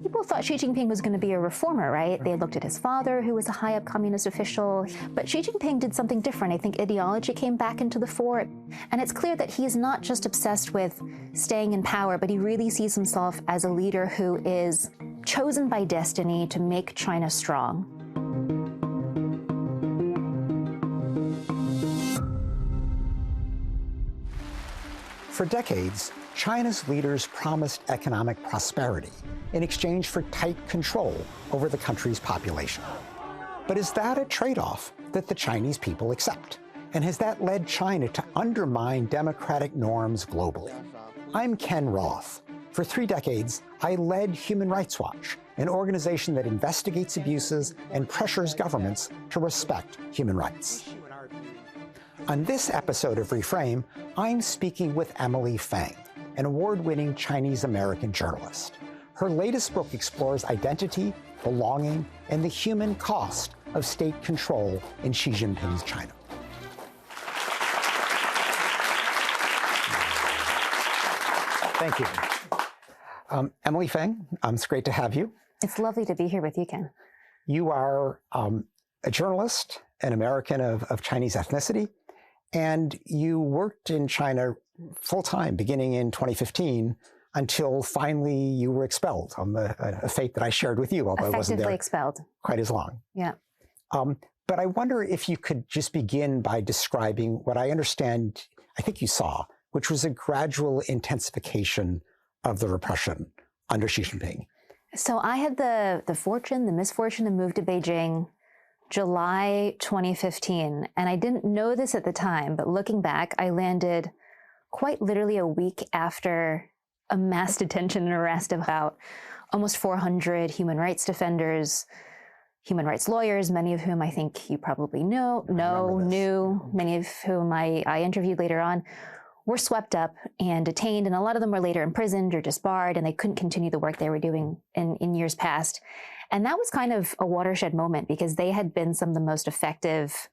People thought Xi Jinping was going to be a reformer, right? They looked at his father, who was a high-up communist official. But Xi Jinping did something different. I think ideology came back into the fore. And it's clear that he is not just obsessed with staying in power, but he really sees himself as a leader who is chosen by destiny to make China strong. For decades, China's leaders promised economic prosperity in exchange for tight control over the country's population. But is that a trade-off that the Chinese people accept? And has that led China to undermine democratic norms globally? I'm Ken Roth. For 3 decades, I led Human Rights Watch, an organization that investigates abuses and pressures governments to respect human rights. On this episode of Reframe, I'm speaking with Emily Feng, an award-winning Chinese-American journalist. Her latest book explores identity, belonging, and the human cost of state control in Xi Jinping's China. Thank you. Emily Feng, it's great to have you. It's lovely to be here with you, Ken. You are a journalist, an American of Chinese ethnicity, and you worked in China full-time beginning in 2015 until finally you were expelled, a fate that I shared with you, although I wasn't there expelled. Quite as long. Yeah. But I wonder if you could just begin by describing what I understand, I think you saw, which was a gradual intensification of the repression under Xi Jinping. So I had the misfortune to move to Beijing July 2015, and I didn't know this at the time, but looking back, I landed quite literally a week after a mass detention and arrest of about almost 400 human rights defenders, human rights lawyers, many of whom I think you probably knew, many of whom I interviewed later on, were swept up and detained, and a lot of them were later imprisoned or disbarred, and they couldn't continue the work they were doing in years past. And that was kind of a watershed moment because they had been some of the most effective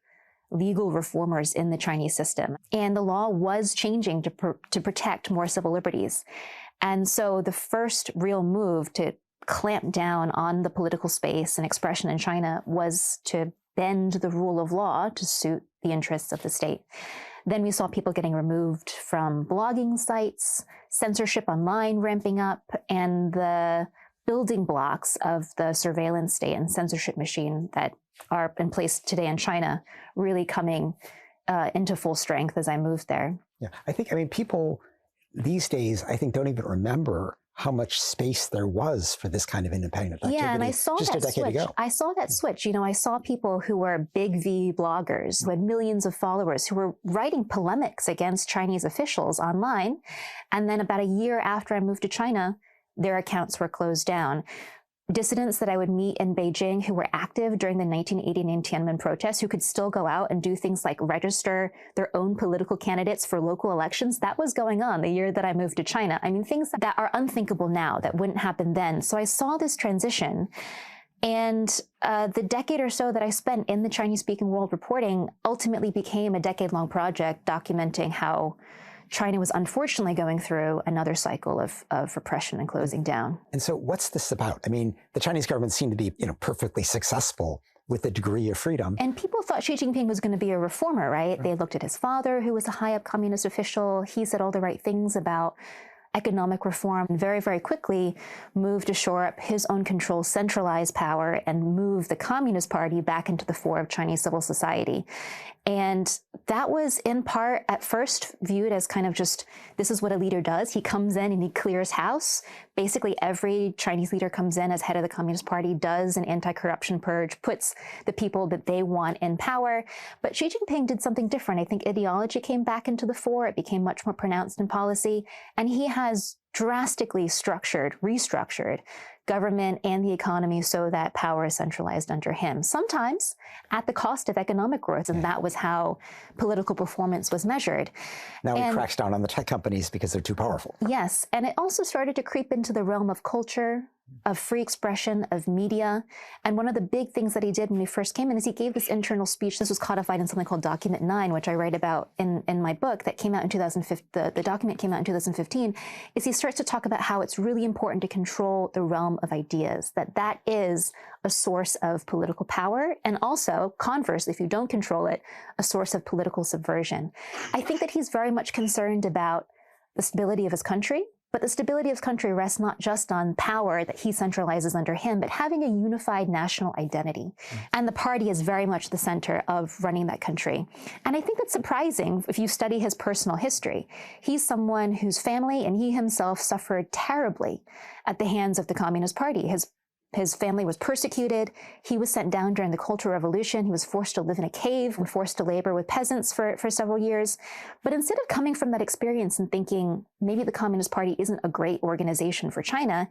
legal reformers in the Chinese system. And the law was changing to protect more civil liberties. And so the first real move to clamp down on the political space and expression in China was to bend the rule of law to suit the interests of the state. Then we saw people getting removed from blogging sites, censorship online ramping up, and the building blocks of the surveillance state and censorship machine that are in place today in China really coming into full strength as I moved there. Yeah, I mean, people these days, I think, don't even remember how much space there was for this kind of independent activity. Yeah, and I saw just that a decade switch. ago. I saw that switch. You know, I saw people who were big V bloggers, who had millions of followers, who were writing polemics against Chinese officials online. And then about a year after I moved to China, their accounts were closed down. Dissidents that I would meet in Beijing who were active during the 1989 Tiananmen protests, who could still go out and do things like register their own political candidates for local elections, that was going on the year that I moved to China. I mean, things that are unthinkable now that wouldn't happen then. So I saw this transition. And the decade or so that I spent in the Chinese-speaking world reporting ultimately became a decade-long project documenting how China was unfortunately going through another cycle of repression and closing down. And so what's this about? I mean, the Chinese government seemed to be, perfectly successful with a degree of freedom. And people thought Xi Jinping was going to be a reformer, right? They looked at his father, who was a high-up communist official. He said all the right things about economic reform, and very, very quickly moved to shore up his own control, centralize power, and move the Communist Party back into the fore of Chinese civil society. And that was in part at first viewed as kind of just, this is what a leader does. He comes in and he clears house. Basically, every Chinese leader comes in as head of the Communist Party, does an anti-corruption purge, puts the people that they want in power. But Xi Jinping did something different. I think ideology came back into the fore. It became much more pronounced in policy. And he has drastically restructured government and the economy so that power is centralized under him, sometimes at the cost of economic growth. And that was how political performance was measured. Now he cracks down on the tech companies because they're too powerful. Yes. And it also started to creep into the realm of culture, of free expression, of media. And one of the big things that he did when he first came in is he gave this internal speech. This was codified in something called Document 9, which I write about in my book that came out in 2015. The document came out in 2015, is he starts to talk about how it's really important to control the realm of ideas, that is a source of political power, and also, conversely, if you don't control it, a source of political subversion. I think that he's very much concerned about the stability of his country, but the stability of his country rests not just on power that he centralizes under him, but having a unified national identity. And the party is very much the center of running that country. And I think that's surprising if you study his personal history. He's someone whose family and he himself suffered terribly at the hands of the Communist Party. His family was persecuted. He was sent down during the Cultural Revolution. He was forced to live in a cave and forced to labor with peasants for several years. But instead of coming from that experience and thinking maybe the Communist Party isn't a great organization for China,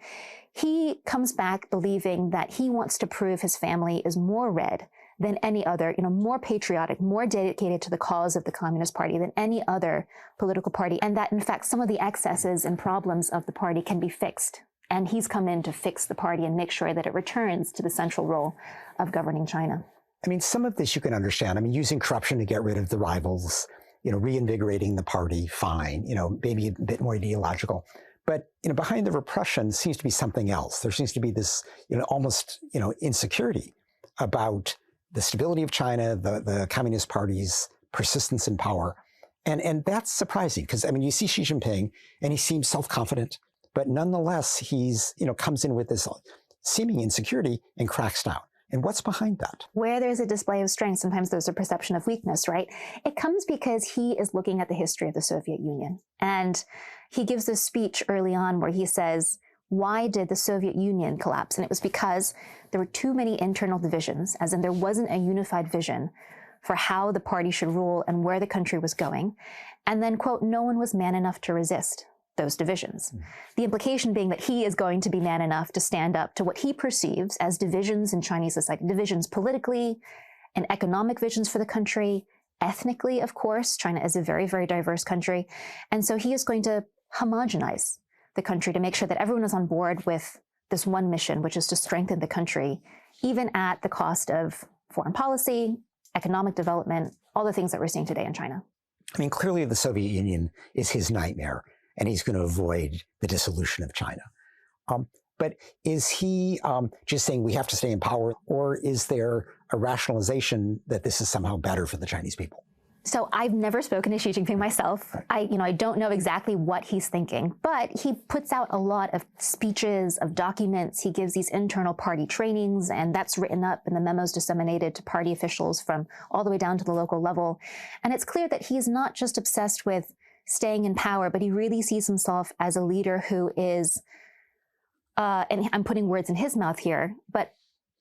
he comes back believing that he wants to prove his family is more red than any other, more patriotic, more dedicated to the cause of the Communist Party than any other political party, and that in fact some of the excesses and problems of the party can be fixed. And he's come in to fix the party and make sure that it returns to the central role of governing China. I mean, some of this you can understand. I mean, using corruption to get rid of the rivals, reinvigorating the party, fine, maybe a bit more ideological. But, behind the repression seems to be something else. There seems to be this, almost, insecurity about the stability of China, the Communist Party's persistence in power. And that's surprising because, you see Xi Jinping and he seems self-confident. But nonetheless, he's, comes in with this seeming insecurity and cracks down. And what's behind that? Where there's a display of strength, sometimes there's a perception of weakness, right? It comes because he is looking at the history of the Soviet Union. And he gives this speech early on where he says, why did the Soviet Union collapse? And it was because there were too many internal divisions, as in there wasn't a unified vision for how the party should rule and where the country was going. And then, quote, no one was man enough to resist those divisions. The implication being that he is going to be man enough to stand up to what he perceives as divisions in Chinese society, divisions politically and economic visions for the country, ethnically, of course. China is a very, very diverse country. And so he is going to homogenize the country to make sure that everyone is on board with this one mission, which is to strengthen the country, even at the cost of foreign policy, economic development, all the things that we're seeing today in China. Clearly the Soviet Union is his nightmare, and he's going to avoid the dissolution of China. But is he just saying we have to stay in power, or is there a rationalization that this is somehow better for the Chinese people? So I've never spoken to Xi Jinping myself. I don't know exactly what he's thinking, but he puts out a lot of speeches, of documents. He gives these internal party trainings, and that's written up in the memos disseminated to party officials from all the way down to the local level. And it's clear that he's not just obsessed with staying in power, but he really sees himself as a leader who is, and I'm putting words in his mouth here, but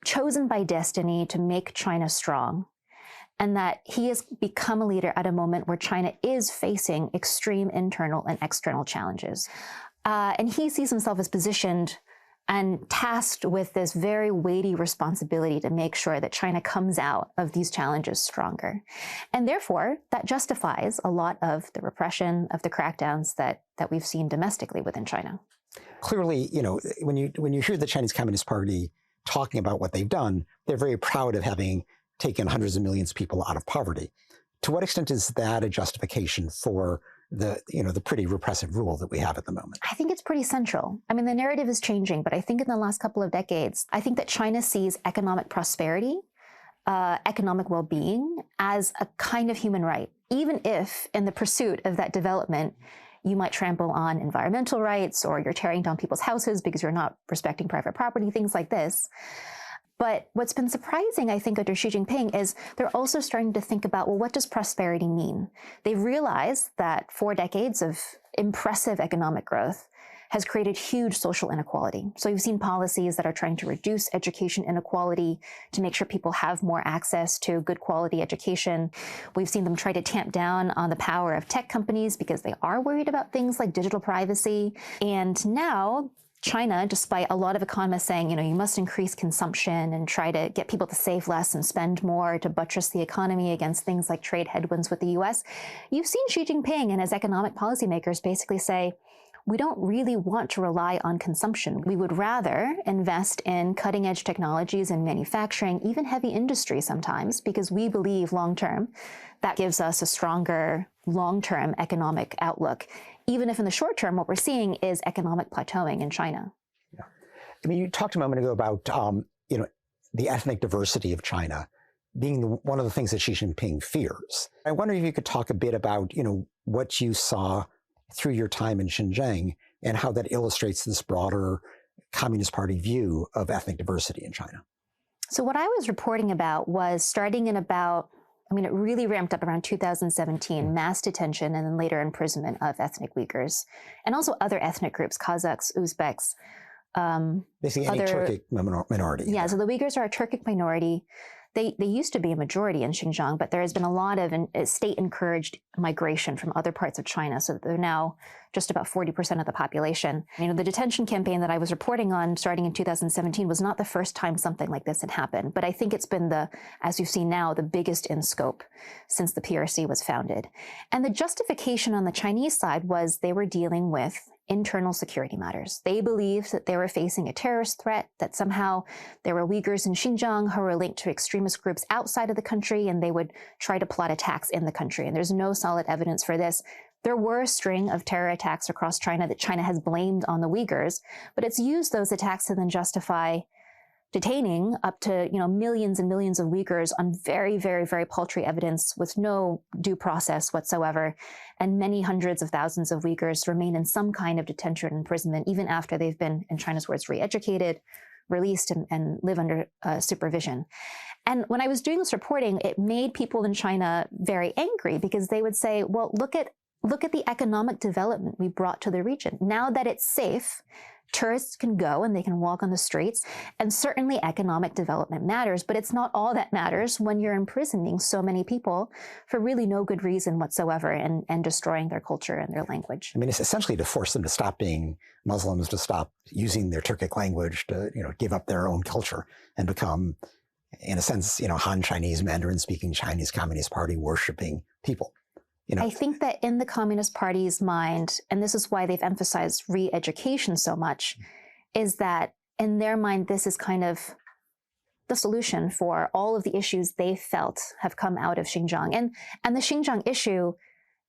chosen by destiny to make China strong. And that he has become a leader at a moment where China is facing extreme internal and external challenges. And he sees himself as positioned and tasked with this very weighty responsibility to make sure that China comes out of these challenges stronger. And therefore, that justifies a lot of the repression, of the crackdowns that we've seen domestically within China. Clearly, when you hear the Chinese Communist Party talking about what they've done, they're very proud of having taken hundreds of millions of people out of poverty. To what extent is that a justification for the pretty repressive rule that we have at the moment? I think it's pretty central. The narrative is changing, but I think in the last couple of decades, I think that China sees economic prosperity, economic well-being as a kind of human right, even if in the pursuit of that development, you might trample on environmental rights, or you're tearing down people's houses because you're not respecting private property, things like this. But what's been surprising, I think, under Xi Jinping is they're also starting to think about, well, what does prosperity mean? They've realized that 4 decades of impressive economic growth has created huge social inequality. So you've seen policies that are trying to reduce education inequality to make sure people have more access to good quality education. We've seen them try to tamp down on the power of tech companies because they are worried about things like digital privacy. And now China, despite a lot of economists saying, you must increase consumption and try to get people to save less and spend more to buttress the economy against things like trade headwinds with the US, you've seen Xi Jinping and his economic policymakers basically say, we don't really want to rely on consumption. We would rather invest in cutting edge technologies and manufacturing, even heavy industry sometimes, because we believe long-term that gives us a stronger long-term economic outlook, even if in the short term, what we're seeing is economic plateauing in China. Yeah. I mean, you talked a moment ago about, the ethnic diversity of China being one of the things that Xi Jinping fears. I wonder if you could talk a bit about, what you saw through your time in Xinjiang and how that illustrates this broader Communist Party view of ethnic diversity in China. So what I was reporting about was starting in it really ramped up around 2017, mass detention and then later imprisonment of ethnic Uyghurs and also other ethnic groups, Kazakhs, Uzbeks. Basically any Turkic minority. Yeah, so the Uyghurs are a Turkic minority. They used to be a majority in Xinjiang, but there has been a lot of state-encouraged migration from other parts of China, so they're now just about 40% of the population. The detention campaign that I was reporting on starting in 2017 was not the first time something like this had happened, but I think it's been as you've seen now, the biggest in scope since the PRC was founded. And the justification on the Chinese side was they were dealing with internal security matters. They believed that they were facing a terrorist threat, that somehow there were Uyghurs in Xinjiang who were linked to extremist groups outside of the country, and they would try to plot attacks in the country. And there's no solid evidence for this. There were a string of terror attacks across China that China has blamed on the Uyghurs, but it's used those attacks to then justify detaining up to millions and millions of Uyghurs on very, very, very paltry evidence with no due process whatsoever. And many hundreds of thousands of Uyghurs remain in some kind of detention and imprisonment, even after they've been, in China's words, re-educated, released, and live under supervision. And when I was doing this reporting, it made people in China very angry because they would say, well, look at the economic development we brought to the region. Now that it's safe, tourists can go and they can walk on the streets, and certainly economic development matters, but it's not all that matters when you're imprisoning so many people for really no good reason whatsoever and destroying their culture and their language. I mean, it's essentially to force them to stop being Muslims, to stop using their Turkic language, to give up their own culture and become, in a sense, Han Chinese, Mandarin-speaking Chinese Communist Party worshipping people. I think that in the Communist Party's mind, and this is why they've emphasized re-education so much, is that in their mind, this is kind of the solution for all of the issues they felt have come out of Xinjiang. And the Xinjiang issue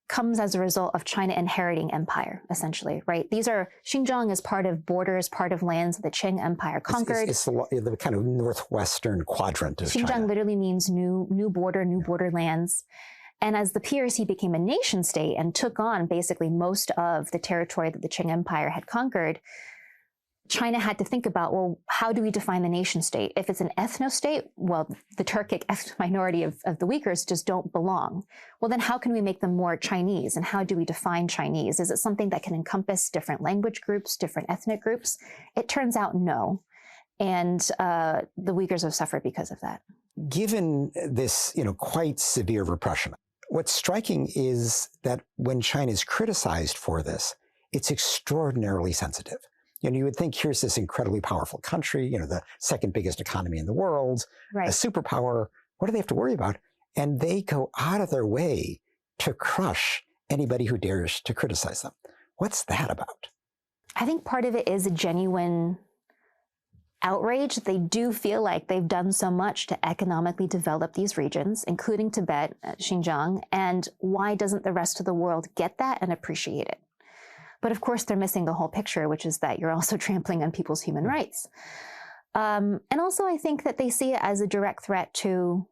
comes as a result of China inheriting empire, essentially, right? Xinjiang is part of borders, part of lands that the Qing Empire conquered. It's the kind of northwestern quadrant of Xinjiang China. Literally means new borderlands. And as the PRC became a nation state and took on basically most of the territory that the Qing Empire had conquered, China had to think about, well, how do we define the nation state? If it's an ethno-state, well, the Turkic minority of the Uyghurs just don't belong. Well, then how can we make them more Chinese? And how do we define Chinese? Is it something that can encompass different language groups, different ethnic groups? It turns out no. And the Uyghurs have suffered because of that. Given this, quite severe repression, what's striking is that when China is criticized for this, it's extraordinarily sensitive. You would think here's this incredibly powerful country, the second biggest economy in the world, right, a superpower. What do they have to worry about? And they go out of their way to crush anybody who dares to criticize them. What's that about? I think part of it is a genuine outrage. They do feel like they've done so much to economically develop these regions, including Tibet, Xinjiang, and why doesn't the rest of the world get that and appreciate it? But of course, they're missing the whole picture, which is that you're also trampling on people's human rights. And also, I think that they see it as a direct threat to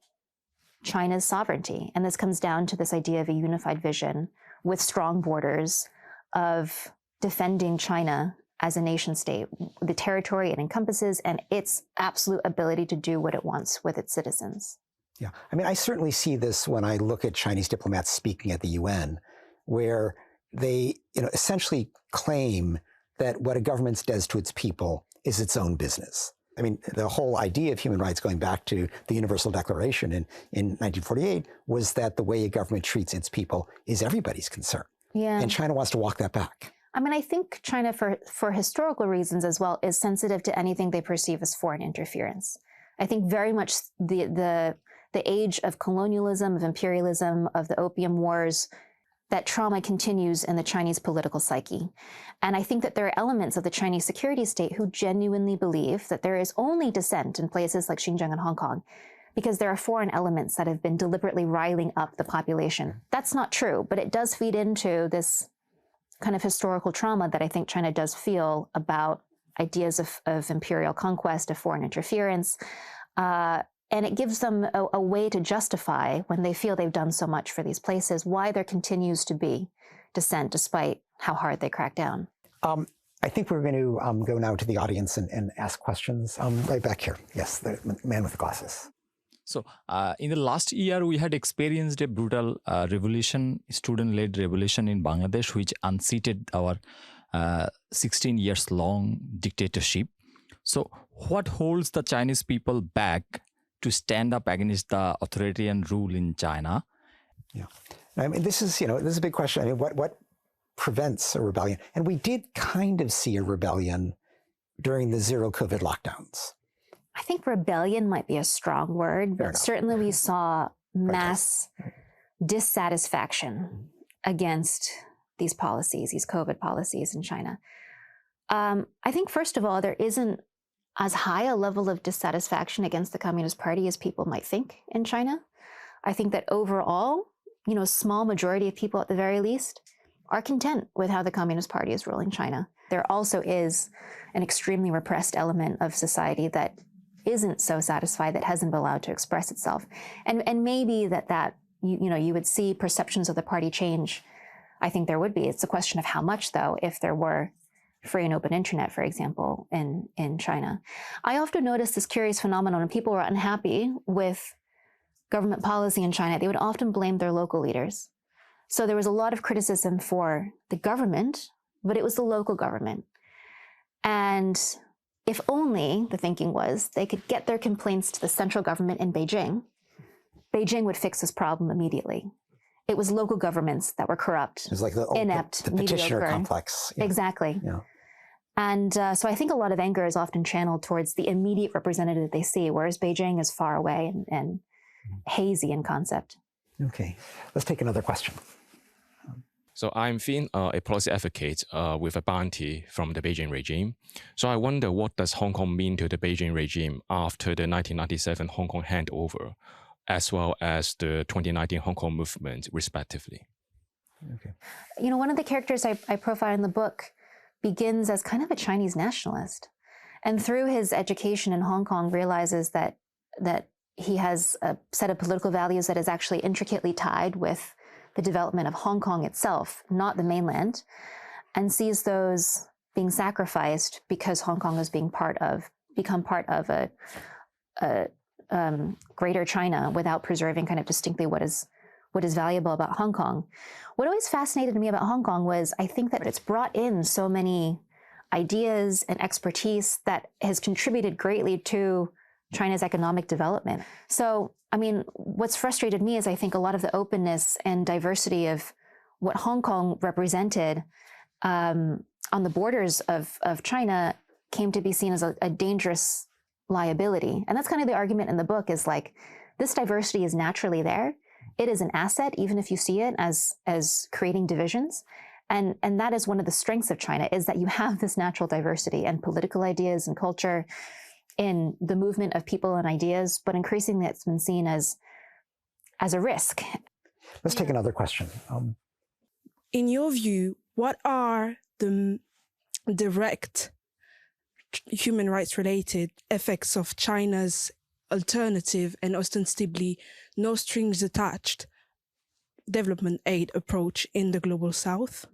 China's sovereignty. And this comes down to this idea of a unified vision with strong borders of defending China as a nation state, the territory it encompasses, and its absolute ability to do what it wants with its citizens. Yeah, I mean, I certainly see this when I look at Chinese diplomats speaking at the UN, where they, essentially claim that what a government does to its people is its own business. I mean, the whole idea of human rights going back to the Universal Declaration in 1948 was that the way a government treats its people is everybody's concern. Yeah. And China wants to walk that back. I mean, I think China, for historical reasons as well, is sensitive to anything they perceive as foreign interference. I think very much the age of colonialism, of imperialism, of the Opium Wars that trauma continues in the Chinese political psyche. And I think that there are elements of the Chinese security state who genuinely believe that there is only dissent in places like Xinjiang and Hong Kong because there are foreign elements that have been deliberately riling up the population. That's not true, but it does feed into this kind of historical trauma that I think China does feel about ideas of imperial conquest, of foreign interference. And it gives them a way to justify, when they feel they've done so much for these places, why there continues to be dissent despite how hard they crack down. I think we're going to go now to the audience and ask questions. Right back here. Yes, the man with the glasses. So in the last year, we had experienced a brutal revolution, student-led revolution in Bangladesh, which unseated our 16 years long dictatorship. So what holds the Chinese people back to stand up against the authoritarian rule in China? Yeah, I mean, this is a big question. I mean, what prevents a rebellion? And we did kind of see a rebellion during the zero COVID lockdowns. I think rebellion might be a strong word, but certainly we saw mass dissatisfaction against these policies, these COVID policies in China. I think, first of all, there isn't as high a level of dissatisfaction against the Communist Party as people might think in China. I think that overall, a small majority of people at the very least are content with how the Communist Party is ruling China. There also is an extremely repressed element of society that isn't so satisfied, that hasn't been allowed to express itself. And maybe that you would see perceptions of the party change. I think there would be. It's a question of how much, though, if there were free and open internet, for example, in China. I often notice this curious phenomenon when people were unhappy with government policy in China. They would often blame their local leaders. So there was a lot of criticism for the government, but it was the local government. And if only, the thinking was, they could get their complaints to the central government in Beijing, Beijing would fix this problem immediately. It was local governments that were corrupt, it was like inept, the petitioner mediocre. complex. Yeah. Exactly. Yeah. And so I think a lot of anger is often channeled towards the immediate representative they see, whereas Beijing is far away and hazy in concept. Okay, let's take another question. So I'm Finn, a policy advocate with a bounty from the Beijing regime. So I wonder, what does Hong Kong mean to the Beijing regime after the 1997 Hong Kong handover, as well as the 2019 Hong Kong movement, respectively? Okay. One of the characters I profile in the book begins as kind of a Chinese nationalist. And through his education in Hong Kong, realizes that he has a set of political values that is actually intricately tied with the development of Hong Kong itself, not the mainland, and sees those being sacrificed because Hong Kong is become part of a greater China without preserving kind of distinctly what is valuable about Hong Kong. What always fascinated me about Hong Kong was, I think that it's brought in so many ideas and expertise that has contributed greatly to China's economic development. So, what's frustrated me is I think a lot of the openness and diversity of what Hong Kong represented on the borders of China came to be seen as a dangerous liability. And that's kind of the argument in the book, is like, this diversity is naturally there. It is an asset, even if you see it as creating divisions. And that is one of the strengths of China, is that you have this natural diversity and political ideas and culture in the movement of people and ideas, but increasingly it's been seen as a risk. Let's take another question. In your view, what are the direct human rights related effects of China's alternative and ostensibly no strings attached development aid approach in the global south?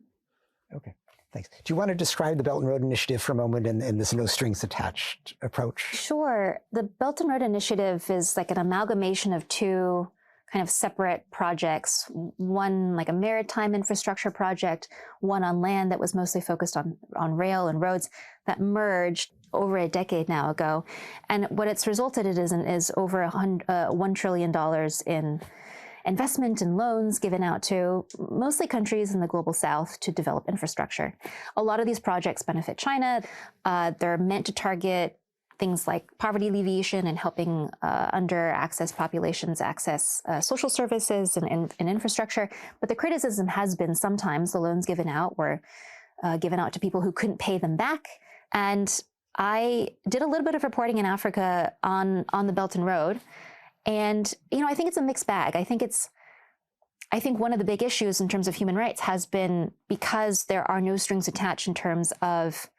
Okay, thanks. Do you want to describe the Belt and Road Initiative for a moment and this no strings attached approach? Sure. The Belt and Road Initiative is like an amalgamation of two kind of separate projects, one like a maritime infrastructure project, one on land that was mostly focused on rail and roads, that merged over a decade now ago. And what it's resulted in is over $1 trillion in investment and loans given out to mostly countries in the global south to develop infrastructure. A lot of these projects benefit China. They're meant to target things like poverty alleviation and helping under-accessed populations access social services and infrastructure. But the criticism has been sometimes the loans given out were given out to people who couldn't pay them back. And I did a little bit of reporting in Africa on the Belt and Road. And, I think it's a mixed bag. I think one of the big issues in terms of human rights has been because there are no strings attached in terms of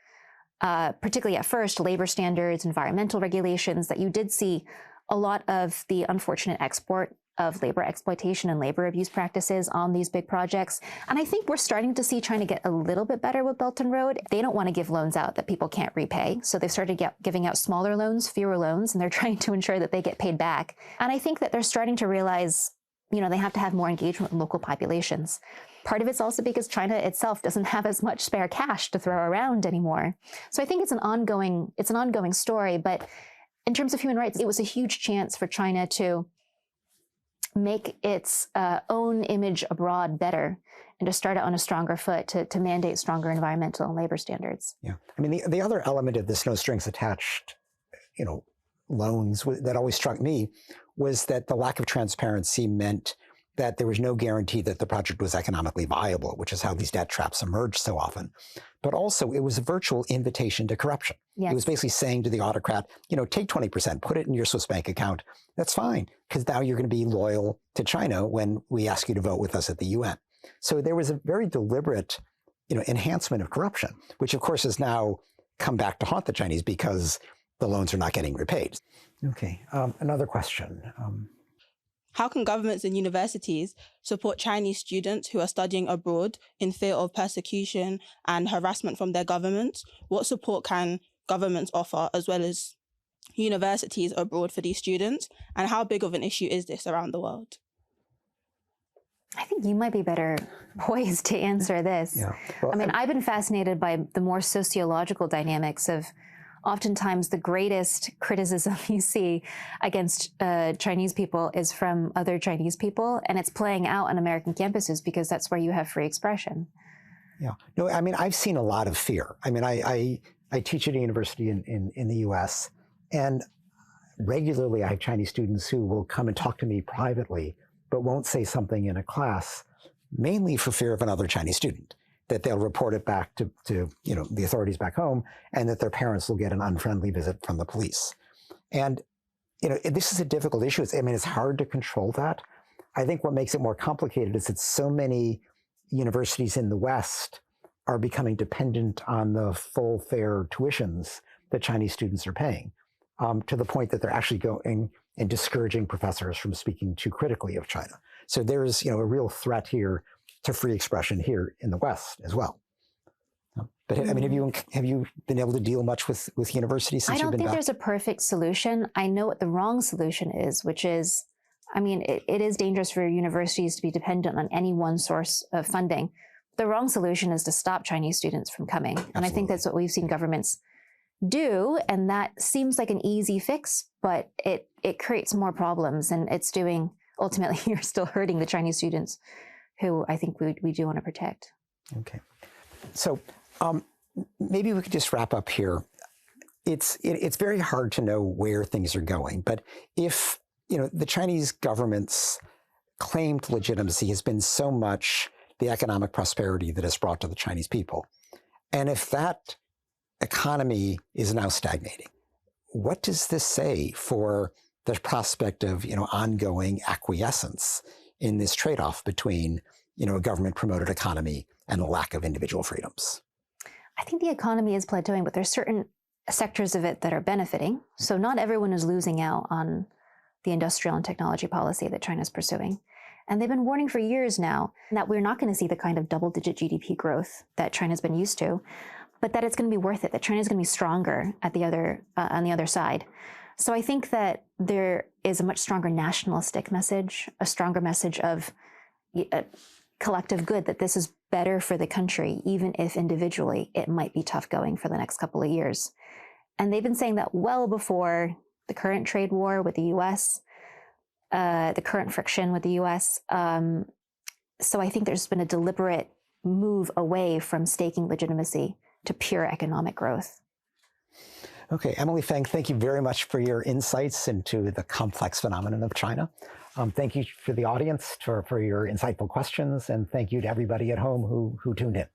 particularly at first, labor standards, environmental regulations, that you did see a lot of the unfortunate export of labor exploitation and labor abuse practices on these big projects. And I think we're starting to see China get a little bit better with Belt and Road. They don't want to give loans out that people can't repay. So they've started giving out smaller loans, fewer loans, and they're trying to ensure that they get paid back. And I think that they're starting to realize, they have to have more engagement with local populations. Part of it's also because China itself doesn't have as much spare cash to throw around anymore. So I think it's an ongoing story. But in terms of human rights, it was a huge chance for China to make its own image abroad better and to start it on a stronger foot to mandate stronger environmental and labor standards. Yeah. I mean, the other element of this no strings attached, loans that always struck me was that the lack of transparency meant that there was no guarantee that the project was economically viable, which is how these debt traps emerge so often. But also, it was a virtual invitation to corruption. Yes. It was basically saying to the autocrat, take 20%, put it in your Swiss bank account. That's fine, because now you're going to be loyal to China when we ask you to vote with us at the UN. So there was a very deliberate, enhancement of corruption, which of course has now come back to haunt the Chinese because the loans are not getting repaid. Okay, another question. How can governments and universities support Chinese students who are studying abroad in fear of persecution and harassment from their governments? What support can governments offer, as well as universities abroad, for these students? And how big of an issue is this around the world? I think you might be better poised to answer this. Yeah. Well, I've been fascinated by the more sociological dynamics of oftentimes the greatest criticism you see against Chinese people is from other Chinese people, and it's playing out on American campuses because that's where you have free expression. Yeah. No, I've seen a lot of fear. I teach at a university in the US, and regularly I have Chinese students who will come and talk to me privately, but won't say something in a class, mainly for fear of another Chinese student, that they'll report it back to the authorities back home, and that their parents will get an unfriendly visit from the police. And this is a difficult issue. It's hard to control that. I think what makes it more complicated is that so many universities in the West are becoming dependent on the full fare tuitions that Chinese students are paying, to the point that they're actually going and discouraging professors from speaking too critically of China. So there's a real threat here to free expression here in the West as well. But have you been able to deal much with universities since you've been back? I don't think there's a perfect solution. I know what the wrong solution is, which is, it is dangerous for universities to be dependent on any one source of funding. The wrong solution is to stop Chinese students from coming. Absolutely. And I think that's what we've seen governments do, and that seems like an easy fix, but it creates more problems, and ultimately you're still hurting the Chinese students who I think we do want to protect. Okay. So maybe we could just wrap up here. It's very hard to know where things are going, but if the Chinese government's claim to legitimacy has been so much the economic prosperity that it's brought to the Chinese people, and if that economy is now stagnating, what does this say for the prospect of ongoing acquiescence in this trade-off between, a government-promoted economy and a lack of individual freedoms? I think the economy is plateauing, but there's certain sectors of it that are benefiting. So not everyone is losing out on the industrial and technology policy that China's pursuing. And they've been warning for years now that we're not going to see the kind of double-digit GDP growth that China's been used to, but that it's going to be worth it, that China's going to be stronger on the other side. So I think that there is a much stronger nationalistic message, a stronger message of collective good, that this is better for the country, even if individually it might be tough going for the next couple of years. And they've been saying that well before the current trade war with the US, the current friction with the US. So I think there's been a deliberate move away from staking legitimacy to pure economic growth. Okay, Emily Feng, thank you very much for your insights into the complex phenomenon of China. Thank you for the audience for your insightful questions, and thank you to everybody at home who tuned in.